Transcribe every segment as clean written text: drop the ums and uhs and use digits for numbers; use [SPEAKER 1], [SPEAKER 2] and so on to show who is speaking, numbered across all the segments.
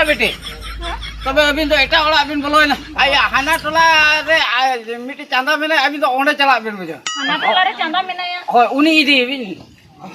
[SPEAKER 1] बेटे तबे अबिन तो एटा ओला अबिन बोलोय ना आया हाना टोला रे मिटी चांदा मेने अबिन तो ओंडे चला अबिन बुझो
[SPEAKER 2] हाना टोला रे चांदा मेनाया
[SPEAKER 1] होय उनी इदी अबिन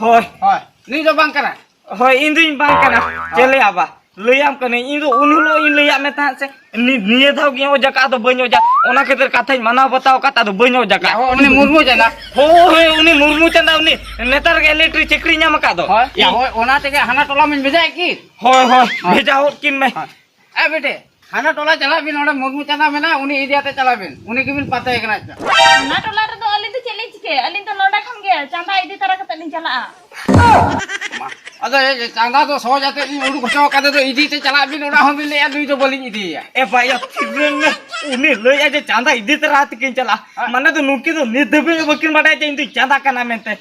[SPEAKER 3] होय
[SPEAKER 1] होय नी जो बांग कना
[SPEAKER 3] होय इन दुई बांग कना चले आबा लैयाम कने इन दो उनहुलो इन लैया में ता से निये धाव गे ओ जका तो बनो जा ओना खातिर कथा माना बताओ कता तो बनो जका
[SPEAKER 1] उनी मुर्मू जना
[SPEAKER 3] होय उनी मुर्मू चंदा उनी नेतार के इलेक्ट्रिक चक्री न्याम का दो
[SPEAKER 1] होय या होय ओना तेगे हाना टोला में भेजा की
[SPEAKER 3] होय होय भेजा हो किन में
[SPEAKER 1] ए बेटे हाना टोला चला बिन ओडे मुर्मू चंदा मेना उनी इदियाते चला बिन उनी के बिन पता है कना
[SPEAKER 2] हाना टोला रे तो अली तो चली चिके अली तो नोडा खन गे चांदा इदी तरह कते नि चला
[SPEAKER 1] अदे चांदा तो सो जाते उडु घसो कादे तो इदीते चला बिन ओडा हम बिन ले दुई तो बोली इदी
[SPEAKER 3] ए भाई फिरन में उनी लैया जे चांदा इदी तरह किन चला माने तो नुकी तो निदबे बकिन बाडा जे इंदु चांदा कना मेनते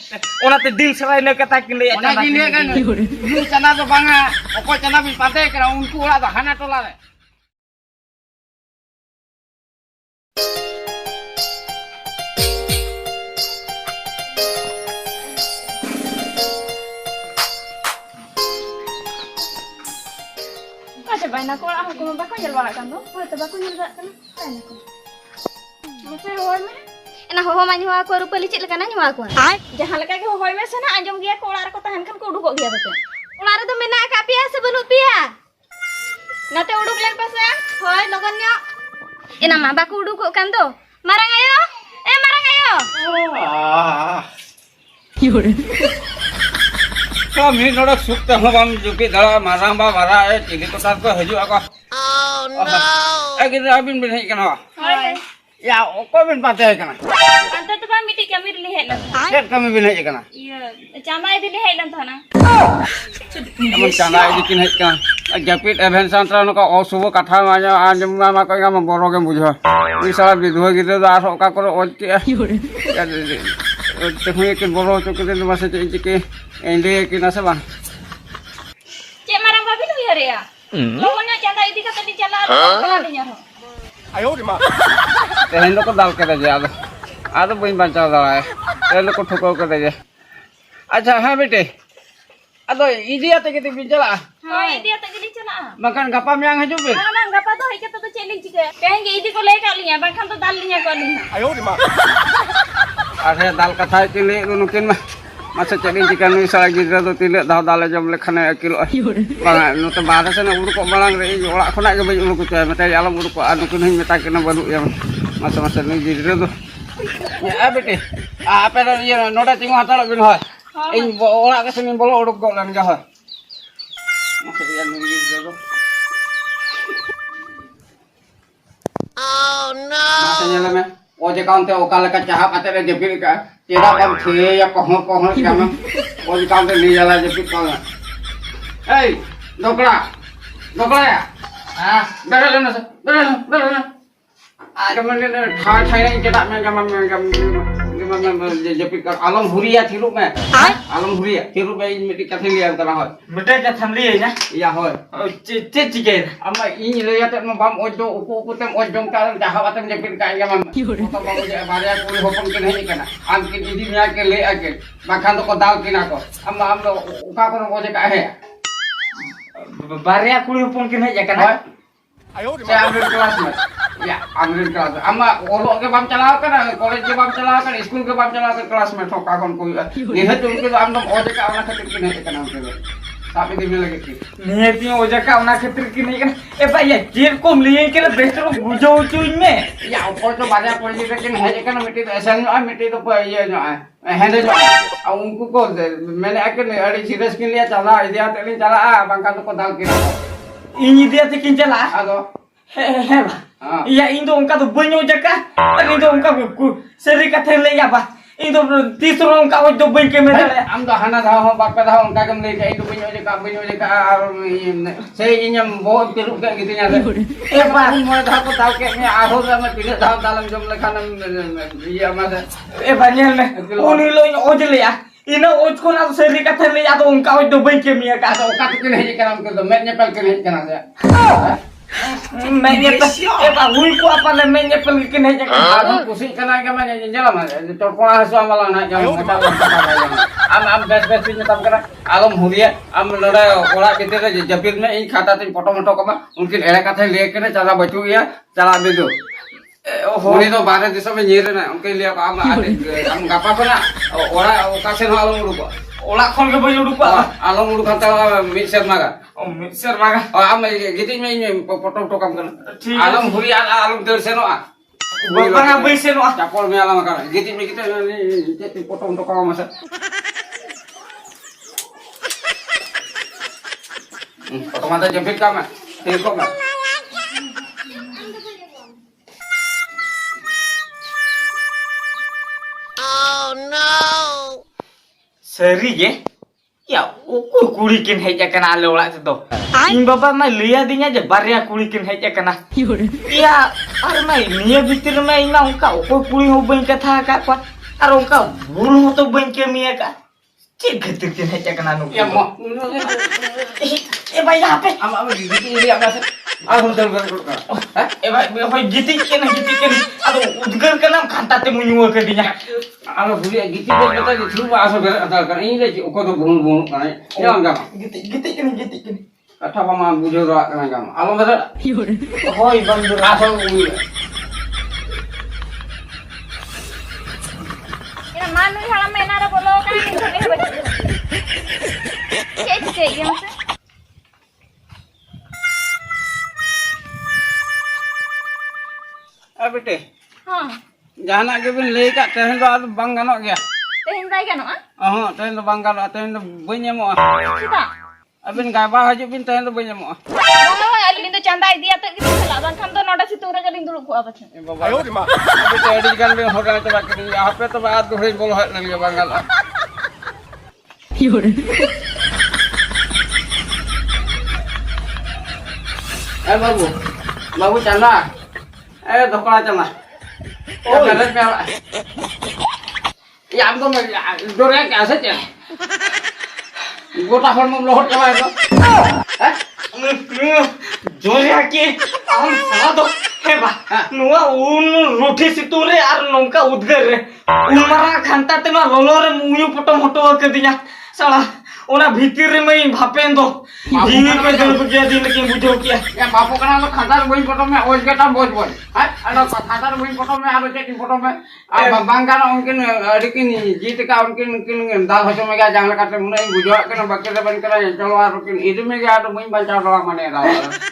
[SPEAKER 3] ओनाते दिन सराय ने कथा किन लैया
[SPEAKER 1] चांदा किन ले कन उनी चांदा तो बांगा ओको चांदा बिन पता है कना उनको ओडा तो हाना टोला रे
[SPEAKER 2] Bayna ko ako bako nyel wala kan do to bako nyel gak kan bayna ko mase hoy me ena ho ma nyua ko rupali cit lekana nyua ko jahan leka ke hoy me sana anjom gia ko olar ko tahan kan ko uduk gia bete olar to mena ka pia se banu pia nate uduk len pase hoy logon nyo ena ma bako uduk kan do marang ayo marang ayo
[SPEAKER 1] Yore तो मी नोड़ा सुक्त हो बम जुपी दला मारांग बा मारा ए Tilly को साथ को हजू आको ओह नो ए किने अबिन बिन है कना
[SPEAKER 2] होय
[SPEAKER 1] या ओको बिन पाते है कना
[SPEAKER 2] अंत तो बा मिटी कमी ली है लन
[SPEAKER 1] चेक कमी बिन है कना
[SPEAKER 2] ये चांदा इदी ली है लन था ना
[SPEAKER 1] हम चांदा इदी किन है कना जपिट एवेन सांत्रा नो का असुभ कथा माजा आजम मा को हम बोरो के बुझो ई साला विधवा गिरे दा ओका को ओते ते हुए के बोरो तो के मासे के एंडे के ना से बा
[SPEAKER 2] चे marang babi tu ya rea logonya चांदा इदी कते नि चला कला दिnya ro
[SPEAKER 3] आयो रे मा
[SPEAKER 1] तेहन को दाल के दे आदो बइन बचा दाला है तेहन को ठोको के दे अच्छा हां बेटे अदो इदी आते के बिन चला
[SPEAKER 2] हां इदी आते के चला
[SPEAKER 1] makan gapa miang haju be
[SPEAKER 2] हां बang गपा तो है के तो चली चिके कहें के इदी को ले का लिया बखन तो दाल लिया को लिया
[SPEAKER 3] आयो रे मा
[SPEAKER 1] अरे दाल कथा चिले नुकिन मा masa cedin jika nu salah gira tu tidak dah dalam jam lekana kilo bang nu te bahasa sana uruk kok balang re ola khona ke baju uruk tu mata alam uruk kok anu kun mata kena baru ya masa nu gira tu ya bete apa dah ye noda tingu hatal bin hoy in ola ke sini bolo uruk kok lan ga hoy masa dia nu gira tu oh no masa nyala me oje kaunte okala ka cahap atare jepil ka tidak kan थे या Kohn क्या मैं वो काम पे ले जाला जब पिक पाला ए ढोकला ढोकला या हां बेरे लेना से बेरे लेना आज मैंने ठा ठाई नहीं केटा मैं जब पिक आलम हुरिया थिरु में आलम हुरिया थिरु में मिटी कथे लिया तरा हो
[SPEAKER 3] मिटे के थमली है ना
[SPEAKER 1] या हो
[SPEAKER 3] चे चिके
[SPEAKER 1] अम्मा इन ले याते म बम ओजो उको तेम ओजों का जहां बातम जब पिक का या मैं तो बम जे बारिया कोई होपन के नहीं करना आम के दीदी मिया के ले आके बाखान तो को दाल किना को अम्मा हम तो उका को ओजे का है
[SPEAKER 3] बारिया कुड़ी उपन के नहीं जाकना
[SPEAKER 1] आयो रे अमरीन क्लास में या अमरीन क्लास अम्मा ओलो के बम चलाओ कर कॉलेज के बम चलाओ कर स्कूल के बम चलाओ कर क्लास में ठोका कौन कोई ये तो उनके हम तो ओजे का वाला खातिर के नहीं करना उनके सापे दिन लगे थी
[SPEAKER 3] नियति ओजे का वाला खातिर के नहीं करना ए भाई ये जेल कोम लिए के बेहतर बुझो चुई में
[SPEAKER 1] या ऊपर तो बाजा पड़ जी लेकिन है जे करना मिट्टी तो ऐसा नहीं मिट्टी तो ये जो है जो अब उनको को मैंने आके अड़ी सीरियस के लिए चला इधर तेली चला बंका तो को दाल किना
[SPEAKER 3] इन इदिया ते किन चला
[SPEAKER 1] आदो
[SPEAKER 3] हे या इन तो उनका तो बन्यो जका इन तो उनका सरी कथे ले या बा इन तो तीसरो उनका वो तो बन के मेरे
[SPEAKER 1] हम तो हना था हम बाप था उनका कम ले के इन तो बन्यो जका से इनम बहुत तिरु के गितnya ए बा मोर था को ताव के मैं आहो में तिले था दालम जम लेखान ये हमारे
[SPEAKER 3] ए बनियल में उनी लो ओज ले या इन ओज को ना सरी कथे ले या तो उनका वो तो बन के मिया का
[SPEAKER 1] तो का के नहीं करा उनको तो मैं नेपाल के नहीं करा से
[SPEAKER 3] Mainnya tuh, hui ku apa le mainnya pelikin aja kan.
[SPEAKER 1] Aku pusing kena ke mana jalan mah. Terpona hasu amalang nak jalan am bes ini tam kena. Alam huria am lada ola kita jabir में इन खाता तीन photo मोटो कमा उनकी एड़ा कथा ले के चला बचू या चला बेदो होली तो बारह दिसों में येरे ना उनके लिए am गपा को ना ओला ओकासेन आलम उड़को
[SPEAKER 3] Olah kon ke baju lupa.
[SPEAKER 1] आलम उड़ खाता मिक्सर मागा
[SPEAKER 3] Oh, mixer maga.
[SPEAKER 1] am gitu में फोटो मोटो कम करना आलम हुरी आलम देर से no
[SPEAKER 3] Bapak ngapain sih no?
[SPEAKER 1] Capol me alam kan. Gitu me kita ni jadi potong untuk kau masa. Potong mata jepit kama. Tengok mah.
[SPEAKER 3] Seri je. Ya, ukur kurikin heja kena ale olah itu. Ing bapak mai lihat dinya aja barya kurikin heja kena. Iya, ar mai niya bitir mai ina ungka ukur kuri hobain kata kak kuat. Ar ungka bulu to bain ke mia kak. Cik getirkin heja kena nu.
[SPEAKER 1] Ya mau.
[SPEAKER 3] Bayi apa?
[SPEAKER 1] Am gitu ini apa sih? Aku dah
[SPEAKER 3] Bayi gitikin. Aduh, udgar kena kantate munyua ke dinya.
[SPEAKER 1] Alam huri gitu betul gitu asal kan ini lagi ukur tu bung kan. Ya enggak.
[SPEAKER 3] Gitikin.
[SPEAKER 1] Kata mama bujur kan enggak. Alam betul.
[SPEAKER 3] Hoi bandur.
[SPEAKER 1] Asal ui.
[SPEAKER 2] Ina manu halam mena ada bolo kan ini boleh baca. Cek yang tu.
[SPEAKER 1] बेटे
[SPEAKER 2] हाँ
[SPEAKER 1] जहाना के बिन ले का तेहन तो आज बंग गानो गया
[SPEAKER 2] तेहन दाई kan ah
[SPEAKER 1] तेहन तो बंग गानो तेहन तो बन्य मो
[SPEAKER 2] kita
[SPEAKER 1] अबिन गायबा हजु बिन तेहन तो बन्य मो
[SPEAKER 2] Bang, alin itu canda dia tuh gitu salah. Bangkan tuh noda situ udah galing dulu gua apa sih?
[SPEAKER 1] ayo di मा बेटे एडी kan बिन होटल तो बाकी यहाँ पे तो बात दूसरी बोल है लगे बंगाल बाबू बाबू चंदा धोकड़ा चला गलत में ये आपको डोरे कैसे चल गोटा फल में लोहट कमाए तो
[SPEAKER 3] Joya ki am salah do heba nuwa un roti siture ar nongka udgar re umara khanta te ma lolore muyu potom hoto ke dinya salah ona bhitir re mai bhapen do dini ke dol buja din ke bujo kia
[SPEAKER 1] ya बापू कना तो खातार बइन photo में ओज के time बोझ बोझ है अरे खातार बइन फोटो में आरो चेकिंग फोटो में अब बांगाना उनकिन अडिकिन जीत का उनकिन दाल हसो में गया जंगल काटे मुने बुझो के बके बन कर चलो आरो किन इद में गया तो बइन बचा डला माने रा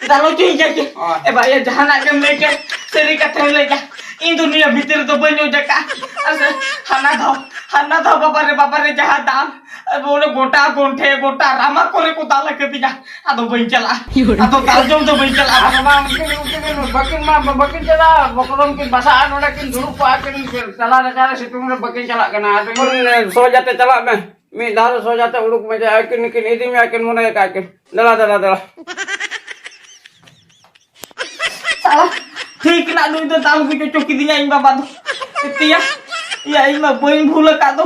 [SPEAKER 3] dalo cuy jadi eh bayar jahan aja mereka seri kata mereka ini dunia bhitir to banyo jaka ase hana tho bapak re jahat dam बोले गोटा गोंठे गोटा रामा करे को दाल के दिया आदो बइन चला आदो तालजम तो बइन चला
[SPEAKER 1] बकिन बकिन चला बकरम की भाषा नोडा किन दुरु पाकिन चला रचा सितुम रे बकिन चला कना आदो सो जाते चला में मी दार सो जाते उड़ुक में जाए किन किन इदी में किन मुने का किन दला
[SPEAKER 3] salah ठीक ना नु तो ताल को चोकी दिया इन बाबा तो इतिया या इन बइन भूल का तो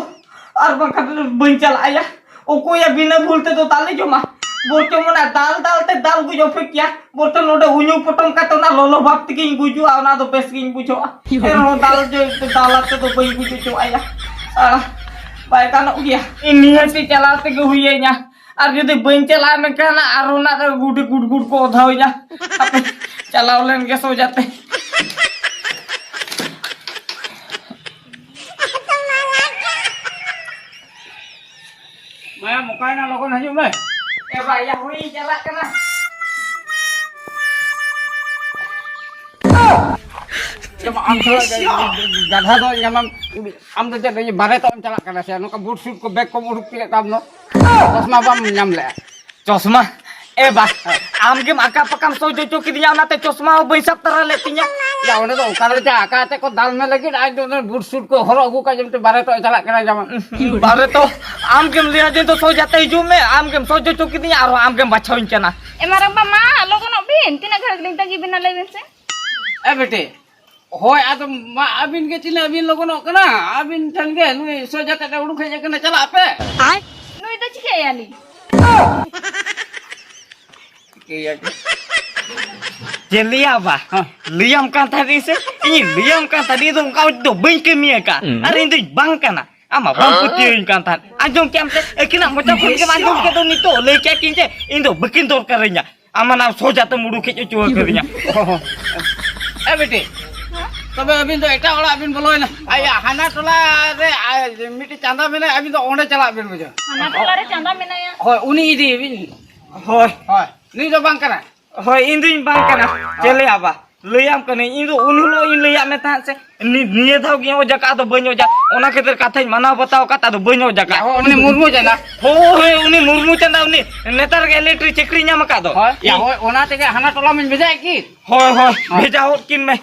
[SPEAKER 3] और बखत बइन चला या ओ को या बिना भूलते तो ताले जो मा बोलते मना दाल को जो फेकिया बोलते नोडे उन्यू पटम का तो ना लोलो भक्त की गुजु आना तो पेस की बुझो ए नो दाल जो दालते तो बइन बुझो जो आया साला बाय कानो गया इन निहती चलाते के हुई nya और यदि बइन चला में कहना आरोना तो गुड को उधा हो जा चलाओ लेन के सो जाते
[SPEAKER 1] मैं मुकाई ना लोगों हजू में
[SPEAKER 3] ए भाई या हुई चला करना
[SPEAKER 1] जब हम गधा तो जब हम तो जब ये बारे तो हम चला करना से नो का बूट सूट को बैग को उड़ के काम नो चश्मा बम नाम ले
[SPEAKER 3] चश्मा ए बा आम के आका पकाम सो जो की दिया ना ते चश्मा हो बैसा तरह लेतिया
[SPEAKER 1] या उन्हें तो उकार ले आका ते को दाल में लगी आज तो बूट सूट को हरो अगू का जब बारे तो चला करना जब
[SPEAKER 3] बारे तो आम के लिया दिन तो सो जाते जो में आम के सो जो की दिया और आम के बच्चा इनचना
[SPEAKER 2] ए marang ba ma logo no bin tina घर गलिंग तगी बिना लेबिन से
[SPEAKER 1] ए बेटे होय आ तो अबिन के चिने अबिन लोगों नो कना अबिन ठन के नुई सो जाते ते उड़ू खे कना चला पे
[SPEAKER 2] नुई तो चिके याली
[SPEAKER 1] के या
[SPEAKER 3] Jelia ba? Liam kan tadi se. Ini liam kan tadi tu kau tu bengke mia ka. Hari itu bang kana. Ama bang putih kan tadi. Ajong kiam se. Kena macam pun ke ajong ke tu ni tu. Leki kinje. Indo bikin tor kerenya. Ama na soja tu mudu ke cuci kerenya.
[SPEAKER 1] बेटे तबे अभी तो एटा वाला अभी बोलो ना आया हाना टोला रे मिट्टी चांदा में अभी तो ओंडे चला अभी मुझे
[SPEAKER 2] हाना टोला रे चांदा मेनाया
[SPEAKER 1] होय उनी इदी बिन
[SPEAKER 3] Hoi.
[SPEAKER 1] होय नी तो बांग करा
[SPEAKER 3] Hoi ini bang kana. Jelia ba? Liam kana. Indo unulo in liam meta se. Ni tahu kian oja ka tu banyo oja. Ona keter kata mana batao kata tu banyo oja ka.
[SPEAKER 1] उनी मुर्मू जना
[SPEAKER 3] Hoi uni murmu chanda uni. Netar ke electric chekri nya maka do.
[SPEAKER 1] होय या होय ओना ते हाना टोला में भेजा की
[SPEAKER 3] Hoi beja hot kin me.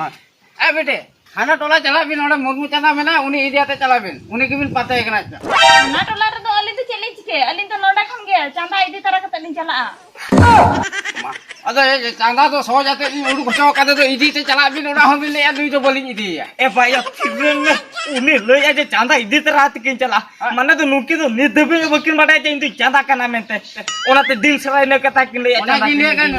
[SPEAKER 1] ए बेटे हाना टोला चला बिन ओडे मुर्मू चांदा में ना उनी इदियाते चला बिन उनी के बिन पता है कना
[SPEAKER 2] हाना टोला रे तो अली तो चली चिके अली तो नोडा खम गया चांदा इदी तरह कत नहीं चला
[SPEAKER 1] अदे चांदा तो सो जाते उडू खचो कादे तो इदी ते चला बिन ओडा हम बिन ले दुई तो बोली इदी या
[SPEAKER 3] Eh bayar tiren me. Uni lei aja canda idi terat kin chala. Mana tu nuki tu ni debe bakin bada aja itu canda kana mente. Ona te din serai ne kata kin lei
[SPEAKER 1] ओना
[SPEAKER 3] canda.
[SPEAKER 1] की ले कन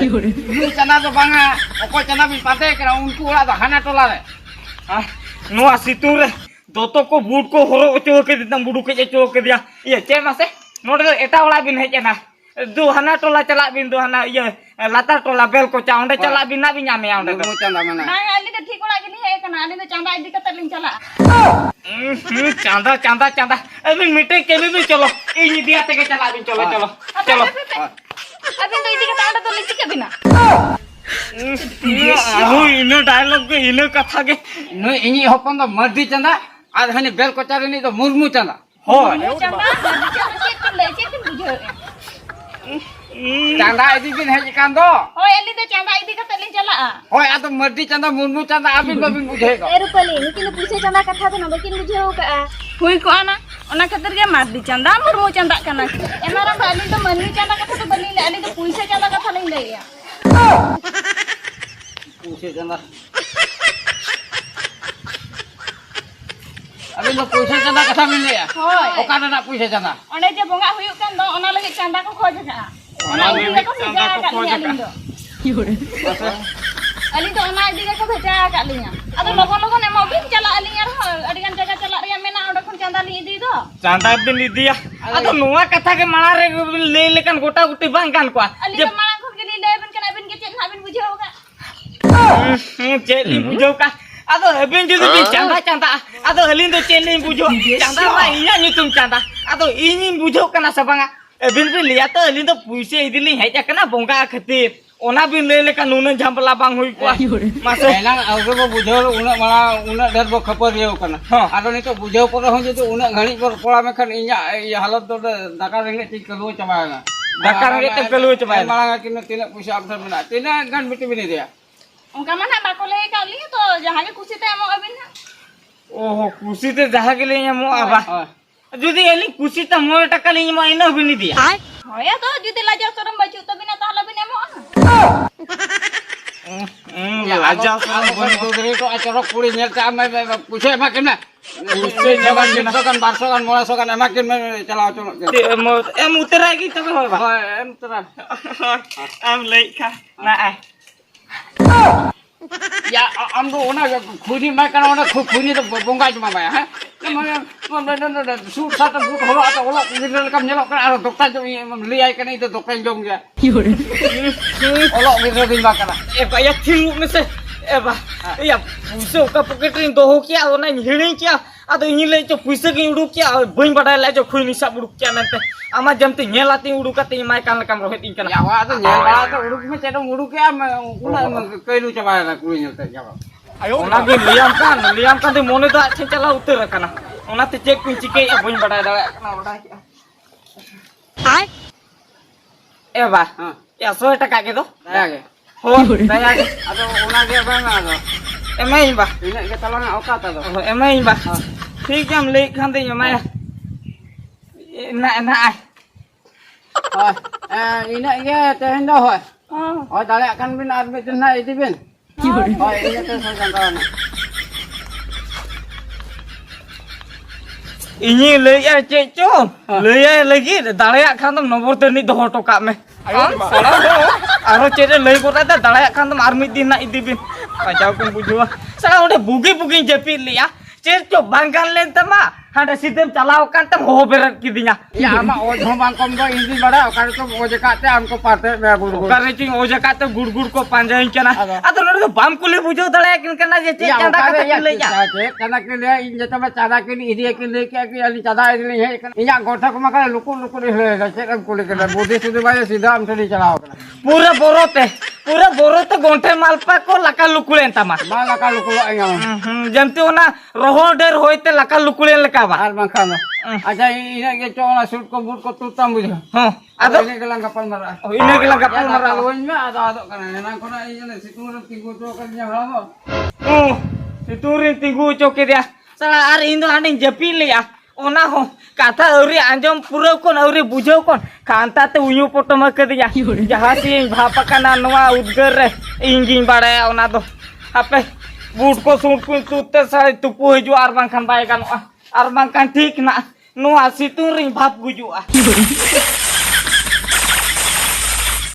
[SPEAKER 1] नु चना तो बांगा ओको चना बिन पता है कना उनको ओडा तो हाना टोला रे
[SPEAKER 3] Ah, no asitu re. Doto ko boot ko horo ocho ke ditam budu ke ocho ke dia. Iya cem mas Node eta ola bin hej na. Du hana tola chala bin du hana iya latar tola bel ko cha onde chala bin na bin nyame onde.
[SPEAKER 1] Murmu चांदा में ना
[SPEAKER 2] ना अली तो ठीक ओला के नहीं है कना अली तो चांदा इदी कत नहीं चला
[SPEAKER 3] Canda canda canda. Abin meeting ke bin chalo. Ini dia te ke chala bin chalo chalo. Chalo.
[SPEAKER 2] अभी तो इदी कत आंडा तो लिची के बिना
[SPEAKER 3] Ahu ini dialog ke ini kata ke.
[SPEAKER 1] नु इनी होपन तो मर्दी चांदा आज हनी बेल कोचारे नी तो मुर्मू चांदा
[SPEAKER 3] Hoi.
[SPEAKER 2] चांदा चेक कर ले चेक कर बुझे
[SPEAKER 1] चांदा इदी बिन हेज कान दो
[SPEAKER 2] होय अली तो चांदा इदी कत नहीं चला
[SPEAKER 1] होय आ तो मर्दी चांदा मुर्मू चांदा अबिन बबिन बुझेगा
[SPEAKER 2] ए रुपली निकिन पुइसे चांदा कथा तो ना बकिन बुझेओ का हुई को आना ओना खातिर के मारदी चांदा मुर्मू चांदा कना एनारा अली तो मन्नी चांदा कथा तो बनी ले अली तो पुइसे चांदा कथा नहीं लेया
[SPEAKER 1] पूछे चांदा अबिन तो पूछे चांदा कथा मिल लिया
[SPEAKER 2] होय
[SPEAKER 1] ओका ना पूछे चांदा
[SPEAKER 2] ओने जे बोंगा हुई कान दो ओना लगे चांदा को खोज का ओना इदी को भेजा का अली दो अली तो ओना इदी को भेजा का लिया अदो लोगन लोगन एमो बिन चला अली यार अडिगन जगह चला रिया मेना ओडे खन चांदा ली इदी दो
[SPEAKER 3] Canda bin dia. Atau nuwa kata ke mana re le lekan gota guti bang kan kuat.
[SPEAKER 2] Ali तो माला खन के ली ले बिन कना बिन के चेक ना बिन बुझेओ का
[SPEAKER 3] Celi bujo ka. Atau habin jadi canda canda. Atau halin tu celi bujo. Canda mah iya nyutum canda. Atau ini bujo kena sabanga. Habin lihat tu halin tu puisi idili hanya kena bongka ketit. Ona bin le lekan nunan jampela bang hui kuat. Masuk.
[SPEAKER 1] एना अगे बो बुझो उना माला उना डर बो खपर रियो कना आदो नितो बुझो पर हो जे उना घणी पर पोड़ा में खन इया हालत तो दाका रेंगे ची कलो चबायना
[SPEAKER 3] Dakar re te pelu coba.
[SPEAKER 1] माला किन तिना पुसा अब बना तिना गन मिटी बिनी दिया
[SPEAKER 2] उनका मन है बाको ले का ली तो जहां के खुशी ते एमो अबिन ना
[SPEAKER 3] Oh kusi te jaha ke le mo aba. Jadi eli kusi te mo taka le mo ina bini dia.
[SPEAKER 2] होया तो जुदी लाजा सरम बचू तो बिना ताला बिन एमो
[SPEAKER 3] Aja
[SPEAKER 1] बन तो रे तो अचरो कुड़ी नेलता मैं पुछे मा किन पुछे जवान दिन सगन 1200 गन 900 गन एमा किन में चलाओ चलो
[SPEAKER 3] em utara ki tabe hoy ba.
[SPEAKER 1] हाय एम तरा
[SPEAKER 3] Am lei ka. Na ai.
[SPEAKER 1] या हम तो ओना खुनी मैं कना ओना खुनी तो बोंगा जमा मैं है मैं सूट साट बूट होलो तो ओला गिरल कम नेलो कना दोक्ता जो ले आई कने तो दोक्ता जोम गया ओला गिरल दिन बा कना
[SPEAKER 3] E ba ya tingu me se. E ba. Ya puso ka pocket ring do ho kya ona hini kya. Ado ini le jo puisa ki udu kya bain badai la jo khuni sa udu kya mente. Ama jamte nyelati udu ka te mai kan kam rohet in kana.
[SPEAKER 1] या वा तो nail बा तो उड़ुक में चेडो उड़ुक क्या मैं उना कइनु चबा ना कुड़ी नेलते क्या
[SPEAKER 3] Ona ge liam kan te mone da che chala utter kana. Ona te check pin chike ya bain badai da kana badai kya. Ai. E ba.
[SPEAKER 1] हां
[SPEAKER 3] Ya 100 taka ke do.
[SPEAKER 1] दया के
[SPEAKER 3] Ho, daya ke.
[SPEAKER 1] अतो ओना के बा ना तो
[SPEAKER 3] Emai ba.
[SPEAKER 1] इने के तला ना औका तो
[SPEAKER 3] Emai ba. Thik am le kan te mai. Na ai.
[SPEAKER 1] हाय इने के तेहन दो होय और दाले अकन बिन आदमी जना इदी बिन हाय इने तो सो जानता ना
[SPEAKER 3] Ini le ya che chon. Le ya lagi dareyak kan tam nomor tani do to ka me. Aro cere lay kota ta dalaya kan tam army din na idibin. Kacau kan bujua. Salah udah bugi jepit li ya. Cer co bangkan len tama. Handa sidem calau kan tam ho berat kidinya.
[SPEAKER 1] Ya ama ojo mangkom do ini bada kan ko ojo kate amko parte me guru.
[SPEAKER 3] Karena cing oja kata gur ko panjain cana. Atau nore bam kuli bujo dalaya kin kana je cek
[SPEAKER 1] Ya
[SPEAKER 3] canda kata
[SPEAKER 1] ya
[SPEAKER 3] kile ya.
[SPEAKER 1] kana kile in jeta ma chada kile idi kile ke ali chada idi he inya gotha ko maka luku ni hele ga cek am kule kala bodi sudu baye sida am thodi chalao kana.
[SPEAKER 3] Pura borote gonte malpa ko laka lukulen tama.
[SPEAKER 1] Ma laka luku lo anya.
[SPEAKER 3] Jamti ona rohol der hoite laka lukulen leka ba.
[SPEAKER 1] Ar bangkama. Aja ina ge chona sud ko bud ko tutam bujo.
[SPEAKER 3] Ado
[SPEAKER 1] ini gelang kapal marah.
[SPEAKER 3] oh ini gelang kapal marah.
[SPEAKER 1] Lawan me ada kana nang kona ina situ tigo to kan nya halo.
[SPEAKER 3] Siturin tinggu coke dia. Salah hari itu anding jepili ya. Ona ho kata auri anjom pura kon auri bujo kon. Kanta te unyu poto makadinya. Jahasi bapa kana noa udger re injing bare ona do. Ape bud ko sungkun tutte sai tupu heju arbang kan bae kan arbang kan tik na noa situring bap guju